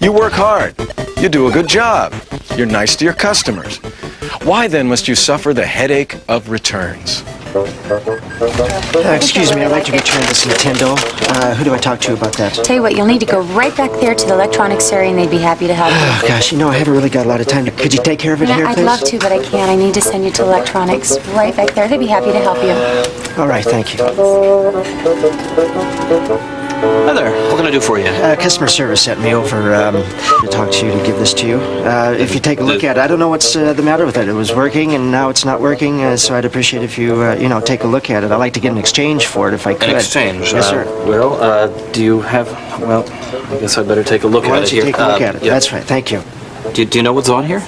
You work hard. You do a good job. You're nice to your customers. Why then must you suffer the headache of returns? Excuse me, I'd like to return this Nintendo. Who do I talk to about that? Tell you what, you'll need to go right back there to the electronics area and they'd be happy to help you. Oh, gosh, you know, I haven't really got a lot of time. Could you take care of it here, I'd please? love to, but I can't. I need to send you to electronics right back there. They'd be happy to help you. All right, thank you. Hi there. What can I do for you? Customer service sent me over to talk to you to give this to you. If you take a look at it, I don't know what's the matter with it. It was working, and now it's not working, so I'd appreciate if you, take a look at it. I'd like to get an exchange for it if I could. An exchange? Yes, sir. Do you have... Well, I guess I'd better take a look Why at don't it you here. take a look at it? Yeah. That's right, thank you. Do you know what's on here?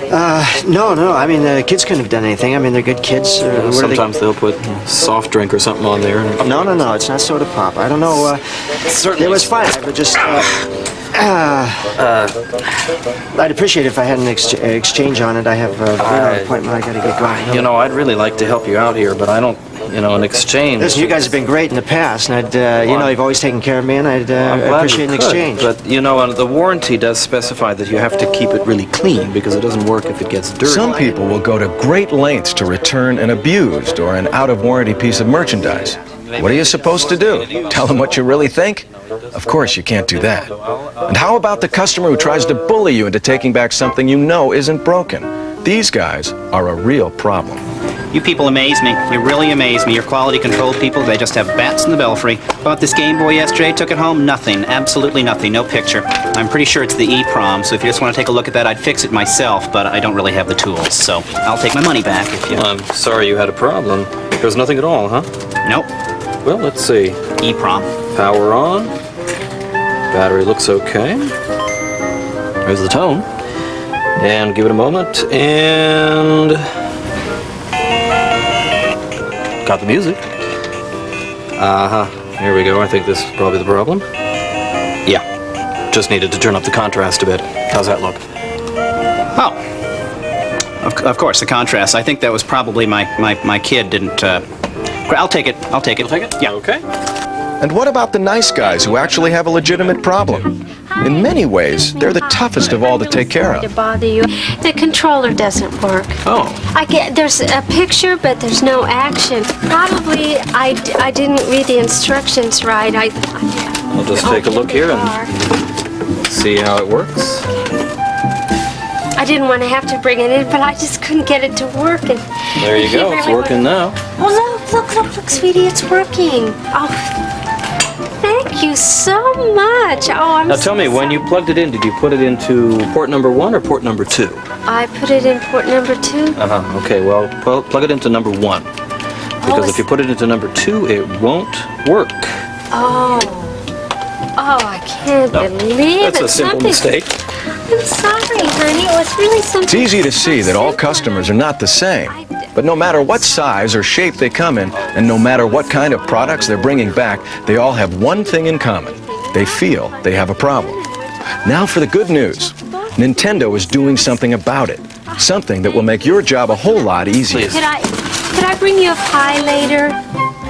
No. I mean, the kids couldn't have done anything. I mean, they're good kids. Sometimes they'll put soft drink or something on there. No, it's not soda pop. I don't know. Certainly. It was fine, but just... I'd appreciate it if I had an exchange on it. I have an appointment I gotta get going. You know, I'd really like to help you out here, but I don't... an exchange... Listen, you guys have been great in the past, and you've always taken care of me, and I'd appreciate an exchange. But, the warranty does specify that you have to keep it really clean, because it doesn't work if it gets dirty. Some people will go to great lengths to return an abused or an out-of-warranty piece of merchandise. What are you supposed to do? Tell them what you really think? Of course you can't do that. And how about the customer who tries to bully you into taking back something you know isn't broken? These guys are a real problem. You people amaze me. You really amaze me. Your quality control people, they just have bats in the belfry. Bought this Game Boy yesterday, took it home, nothing. Absolutely nothing. No picture. I'm pretty sure it's the EEPROM, so if you just want to take a look at that, I'd fix it myself, but I don't really have the tools, so I'll take my money back if you... I'm sorry you had a problem. There's nothing at all, huh? Nope. Well, let's see. EEPROM. Power on. Battery looks okay. There's the tone. And give it a moment, and... Got the music. Here we go. I think this is probably the problem. Yeah. Just needed to turn up the contrast a bit. How's that look? Oh. Of course, the contrast. I think that was probably my kid didn't... I'll take it. You'll take it? Yeah. Okay. And what about the nice guys who actually have a legitimate problem? In many ways, they're the toughest of all to take care of. To bother you. The controller doesn't work. Oh. There's a picture, but there's no action. Probably I didn't read the instructions right. We'll just take a look here and see how it works. I didn't want to have to bring it in, but I just couldn't get it to work. And There you go. It's working now. Oh, look, sweetie, it's working. Oh, thank you so much. Oh, I'm Now tell me, when you plugged it in, did you put it into port number 1 or port number 2? I put it in port number 2. Okay, well, plug it into number 1. Because if you put it into number 2, it won't work. Oh, I can't believe it. That's a simple mistake. I'm sorry, honey. It was really something. It's easy to see that all customers are not the same. But no matter what size or shape they come in, and no matter what kind of products they're bringing back, they all have one thing in common. They feel they have a problem. Now for the good news. Nintendo is doing something about it. Something that will make your job a whole lot easier. Could I bring you a pie later?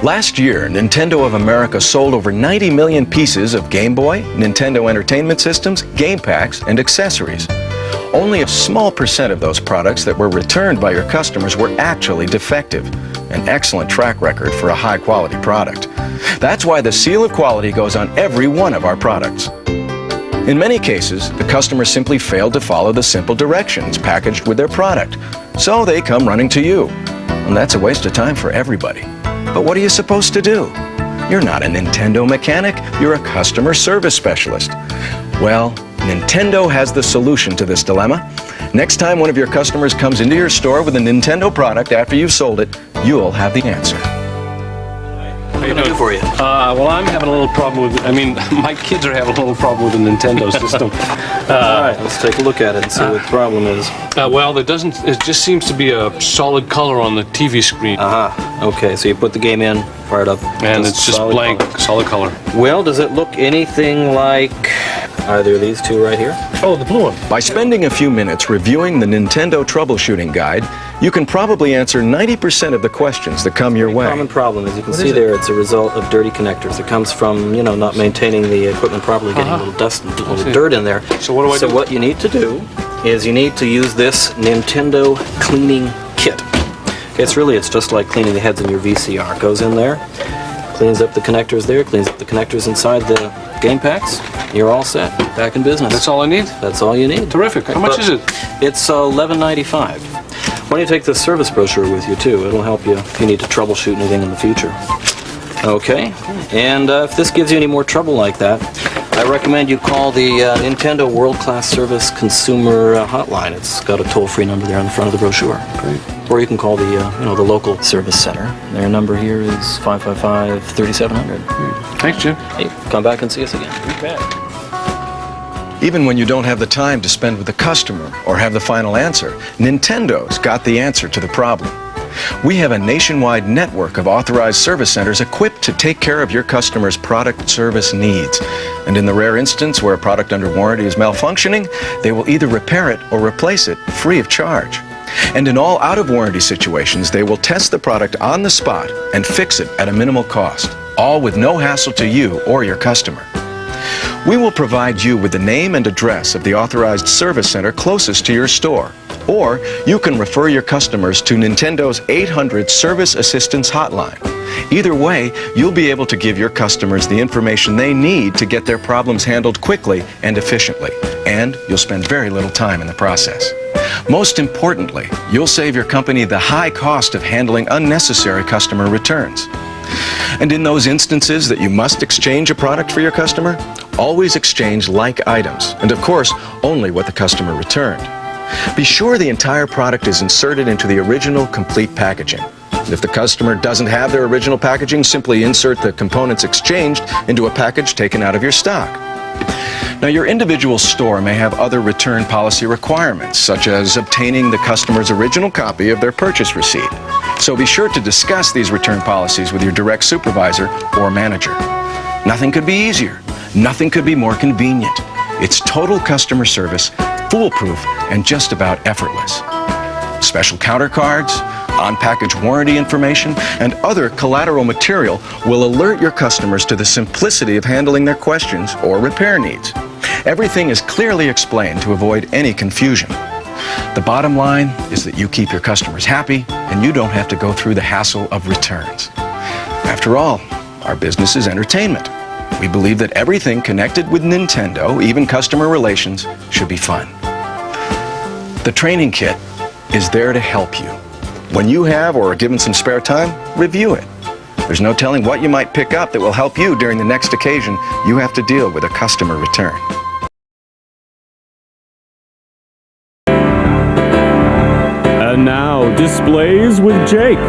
Last year, Nintendo of America sold over 90 million pieces of Game Boy, Nintendo Entertainment Systems, game packs, and accessories. Only a small percent of those products that were returned by your customers were actually defective. An excellent track record for a high-quality product. That's why the seal of quality goes on every one of our products. In many cases, the customer simply failed to follow the simple directions packaged with their product, so they come running to you. And that's a waste of time for everybody. But what are you supposed to do? You're not a Nintendo mechanic, you're a customer service specialist. Well, Nintendo has the solution to this dilemma. Next time one of your customers comes into your store with a Nintendo product after you've sold it, you'll have the answer. What can I do for you? Well, I'm having a little problem with. I mean, my kids are having a little problem with the Nintendo system. All right, let's take a look at it and see what the problem is. Well, it doesn't. It just seems to be a solid color on the TV screen, Okay, so you put the game in, fire it up, and it's just solid blank, color. solid color. Well, does it look anything like either of these two right here? Oh, the blue one. By spending a few minutes reviewing the Nintendo troubleshooting guide, you can probably answer 90% of the questions that come your way. Common problem, as you can see there, it's a result of dirty connectors. It comes from, you know, not maintaining the equipment properly, getting a little dust and a little dirt in there. So what do I do? So what you need to do is you need to use this Nintendo cleaning kit. It's just like cleaning the heads in your VCR. It goes in there, cleans up the connectors there, cleans up the connectors inside the game packs. You're all set. Back in business. That's all I need. That's all you need. Terrific. How much is it? It's $11.95. Why don't you take the service brochure with you too? It'll help you if you need to troubleshoot anything in the future. Okay, and if this gives you any more trouble like that, I recommend you call the Nintendo World Class Service Consumer Hotline. It's got a toll-free number there on the front of the brochure. Great. Or you can call the the local service center. Their number here is 555-3700. Thanks, Jim. Hey, come back and see us again. You bet. Even when you don't have the time to spend with the customer or have the final answer, Nintendo's got the answer to the problem. We have a nationwide network of authorized service centers equipped to take care of your customer's product service needs. And in the rare instance where a product under warranty is malfunctioning, they will either repair it or replace it free of charge. And in all out-of-warranty situations, they will test the product on the spot and fix it at a minimal cost, all with no hassle to you or your customer. We will provide you with the name and address of the authorized service center closest to your store. Or you can refer your customers to Nintendo's 800 Service Assistance Hotline. Either way, you'll be able to give your customers the information they need to get their problems handled quickly and efficiently. And you'll spend very little time in the process. Most importantly, you'll save your company the high cost of handling unnecessary customer returns. And in those instances that you must exchange a product for your customer, always exchange like items, and of course, only what the customer returned. Be sure the entire product is inserted into the original complete packaging. If the customer doesn't have their original packaging, simply insert the components exchanged into a package taken out of your stock. Now, your individual store may have other return policy requirements, such as obtaining the customer's original copy of their purchase receipt. So be sure to discuss these return policies with your direct supervisor or manager. Nothing could be easier. Nothing could be more convenient. It's total customer service, foolproof, and just about effortless. Special counter cards, on-package warranty information, and other collateral material will alert your customers to the simplicity of handling their questions or repair needs. Everything is clearly explained to avoid any confusion. The bottom line is that you keep your customers happy and you don't have to go through the hassle of returns. After all, our business is entertainment. We believe that everything connected with Nintendo, even customer relations, should be fun. The training kit is there to help you. When you have or are given some spare time, review it. There's no telling what you might pick up that will help you during the next occasion you have to deal with a customer return. And now, Displays with Jake.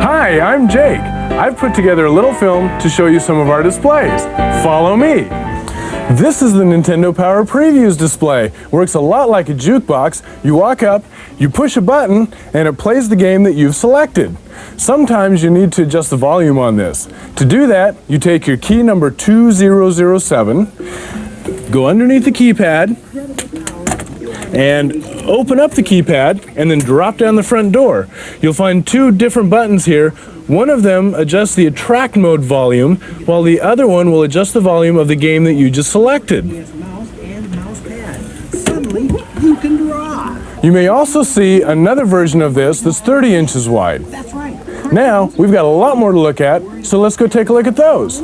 Hi, I'm Jake. I've put together a little film to show you some of our displays. Follow me. This is the Nintendo Power Previews display. Works a lot like a jukebox. You walk up, you push a button, and it plays the game that you've selected. Sometimes you need to adjust the volume on this. To do that, you take your key number 2007, go underneath the keypad, and open up the keypad, and then drop down the front door. You'll find two different buttons here. One of them adjusts the attract mode volume, while the other one will adjust the volume of the game that you just selected. You may also see another version of this that's 30 inches wide. Now, we've got a lot more to look at, so let's go take a look at those.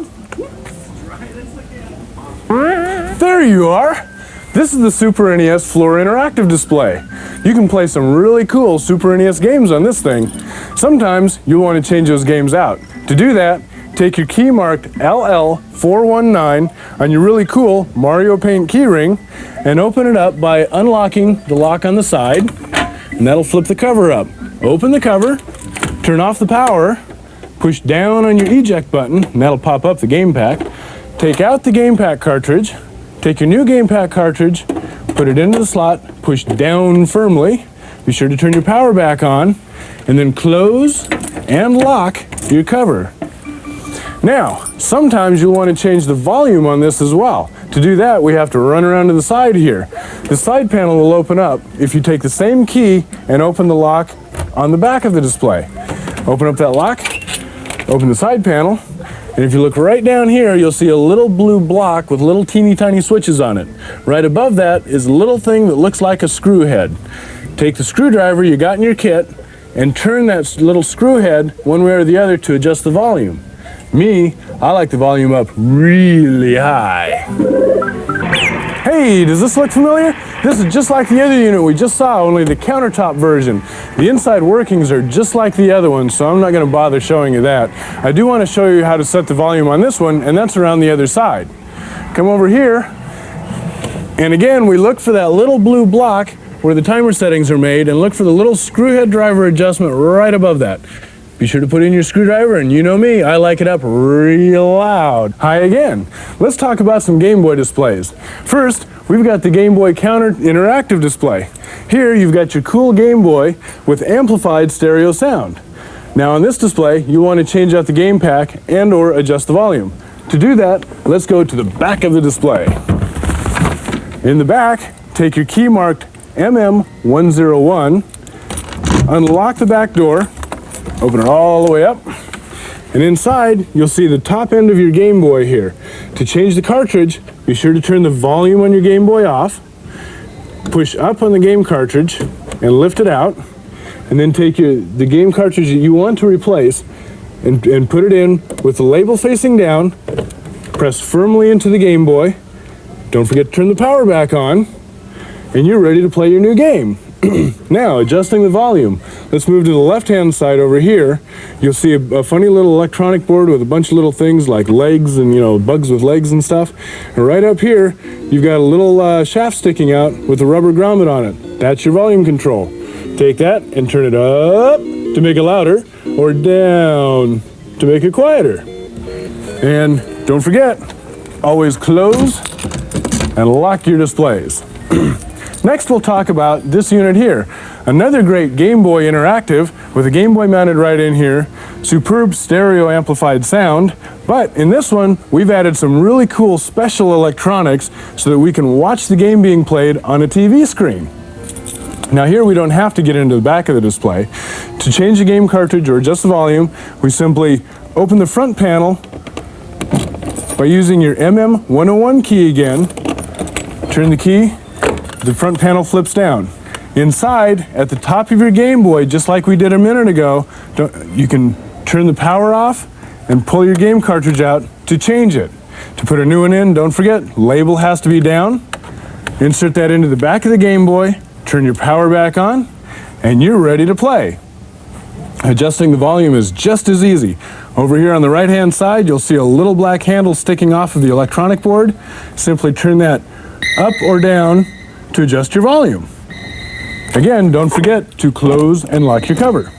There you are! This is the Super NES Floor Interactive Display. You can play some really cool Super NES games on this thing. Sometimes you'll want to change those games out. To do that, take your key marked LL419 on your really cool Mario Paint keyring and open it up by unlocking the lock on the side, and that'll flip the cover up. Open the cover, turn off the power, push down on your eject button, and that'll pop up the game pack. Take out the game pack cartridge, take your new game pack cartridge, put it into the slot, push down firmly, be sure to turn your power back on, and then close and lock your cover. Now, sometimes you'll want to change the volume on this as well. To do that, we have to run around to the side here. The side panel will open up if you take the same key and open the lock on the back of the display. Open up that lock, open the side panel, and if you look right down here, you'll see a little blue block with little teeny tiny switches on it. Right above that is a little thing that looks like a screw head. Take the screwdriver you got in your kit and turn that little screw head one way or the other to adjust the volume. Me, I like the volume up really high. Hey, does this look familiar? This is just like the other unit we just saw, only the countertop version. The inside workings are just like the other one, so I'm not going to bother showing you that. I do want to show you how to set the volume on this one, and that's around the other side. Come over here, and again, we look for that little blue block where the timer settings are made, and look for the little screw head driver adjustment right above that. Be sure to put in your screwdriver, and you know me, I like it up real loud. Hi again. Let's talk about some Game Boy displays. First, we've got the Game Boy Counter interactive display. Here, you've got your cool Game Boy with amplified stereo sound. Now on this display, you want to change out the game pack and or adjust the volume. To do that, let's go to the back of the display. In the back, take your key marked MM101, unlock the back door, open it all the way up, and inside you'll see the top end of your Game Boy here. To change the cartridge, be sure to turn the volume on your Game Boy off, push up on the game cartridge and lift it out, and then take the game cartridge that you want to replace and put it in with the label facing down, press firmly into the Game Boy, don't forget to turn the power back on, and you're ready to play your new game. Now, adjusting the volume. Let's move to the left-hand side over here. You'll see a funny little electronic board with a bunch of little things like legs and, bugs with legs and stuff. And right up here, you've got a little shaft sticking out with a rubber grommet on it. That's your volume control. Take that and turn it up to make it louder, or down to make it quieter. And don't forget, always close and lock your displays. Next, we'll talk about this unit here. Another great Game Boy interactive with a Game Boy mounted right in here. Superb stereo amplified sound. But in this one, we've added some really cool special electronics so that we can watch the game being played on a TV screen. Now here we don't have to get into the back of the display. To change the game cartridge or adjust the volume, we simply open the front panel by using your MM101 key again. Turn the key. The front panel flips down. Inside, at the top of your Game Boy, just like we did a minute ago, you can turn the power off and pull your game cartridge out to change it. To put a new one in, don't forget, label has to be down. Insert that into the back of the Game Boy, turn your power back on, and you're ready to play. Adjusting the volume is just as easy. Over here on the right-hand side, you'll see a little black handle sticking off of the electronic board. Simply turn that up or down to adjust your volume. Again, don't forget to close and lock your cover.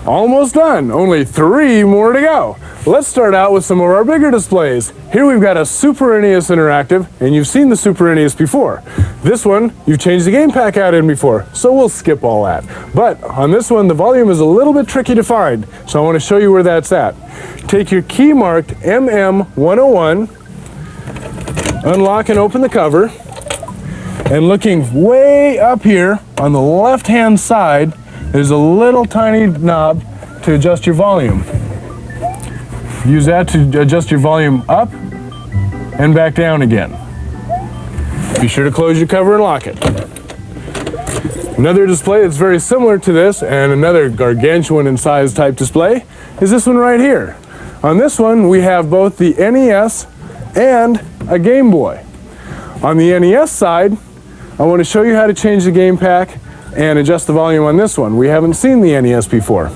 Almost done, only 3 more to go. Let's start out with some of our bigger displays. Here we've got a Super NES Interactive, and you've seen the Super NES before. This one, you've changed the game pack out in before, so we'll skip all that. But on this one, the volume is a little bit tricky to find, so I want to show you where that's at. Take your key marked MM101, unlock and open the cover, and looking way up here on the left-hand side, there's a little tiny knob to adjust your volume. Use that to adjust your volume up and back down again. Be sure to close your cover and lock it. Another display that's very similar to this, and another gargantuan in size type display, is this one right here. On this one, we have both the NES and a Game Boy. On the NES side, I want to show you how to change the game pack and adjust the volume on this one. We haven't seen the NES before.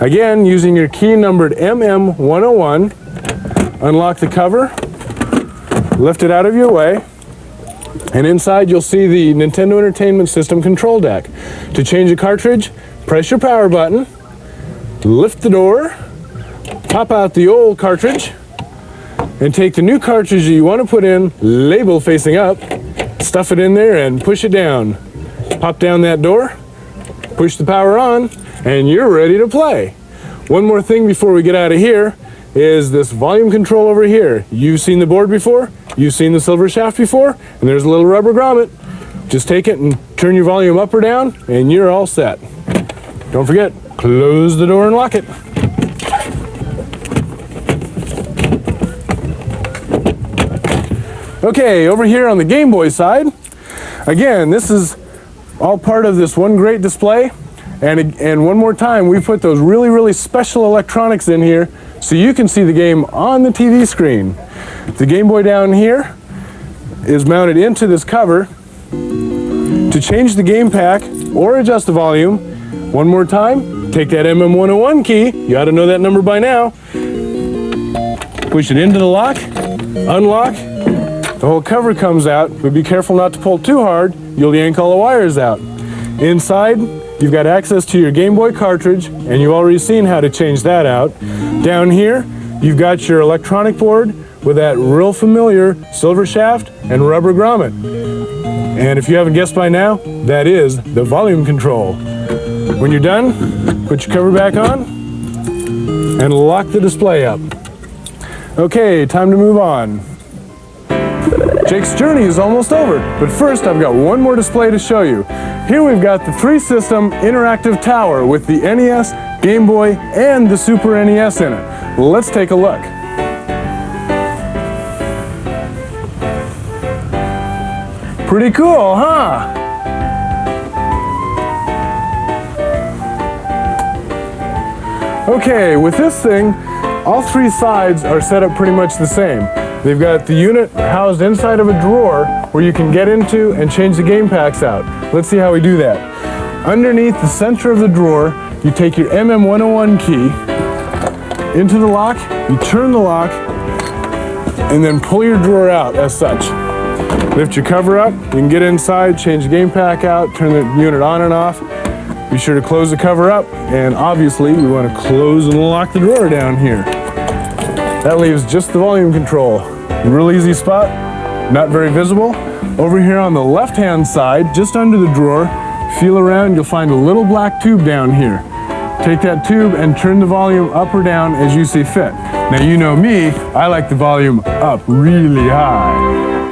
Again, using your key numbered MM101, unlock the cover, lift it out of your way, and inside you'll see the Nintendo Entertainment System control deck. To change a cartridge, press your power button, lift the door, pop out the old cartridge and take the new cartridge that you want to put in, label facing up, stuff it in there and push it down. Pop down that door, push the power on, and you're ready to play. One more thing before we get out of here is this volume control over here. You've seen the board before, you've seen the silver shaft before, and there's a little rubber grommet. Just take it and turn your volume up or down, and you're all set. Don't forget, close the door and lock it. Okay, over here on the Game Boy side, again, this is all part of this one great display. And one more time, we put those really special electronics in here so you can see the game on the TV screen. The Game Boy down here is mounted into this cover. To change the game pack or adjust the volume, one more time, take that MM101 key, you ought to know that number by now, push it into the lock, unlock, the whole cover comes out, but be careful not to pull too hard, you'll yank all the wires out. Inside, you've got access to your Game Boy cartridge, and you've already seen how to change that out. Down here, you've got your electronic board with that real familiar silver shaft and rubber grommet. And if you haven't guessed by now, that is the volume control. When you're done, put your cover back on and lock the display up. Okay, time to move on. Jake's journey is almost over, but first I've got one more display to show you. Here we've got the 3-system interactive tower with the NES, Game Boy, and the Super NES in it. Let's take a look. Pretty cool, huh? Okay, with this thing, all 3 sides are set up pretty much the same. They've got the unit housed inside of a drawer where you can get into and change the game packs out. Let's see how we do that. Underneath the center of the drawer, you take your MM101 key into the lock, you turn the lock, and then pull your drawer out as such. Lift your cover up, you can get inside, change the game pack out, turn the unit on and off. Be sure to close the cover up, and obviously we want to close and lock the drawer down here. That leaves just the volume control. Real easy spot, not very visible. Over here on the left-hand side, just under the drawer, feel around, you'll find a little black tube down here. Take that tube and turn the volume up or down as you see fit. Now you know me, I like the volume up really high.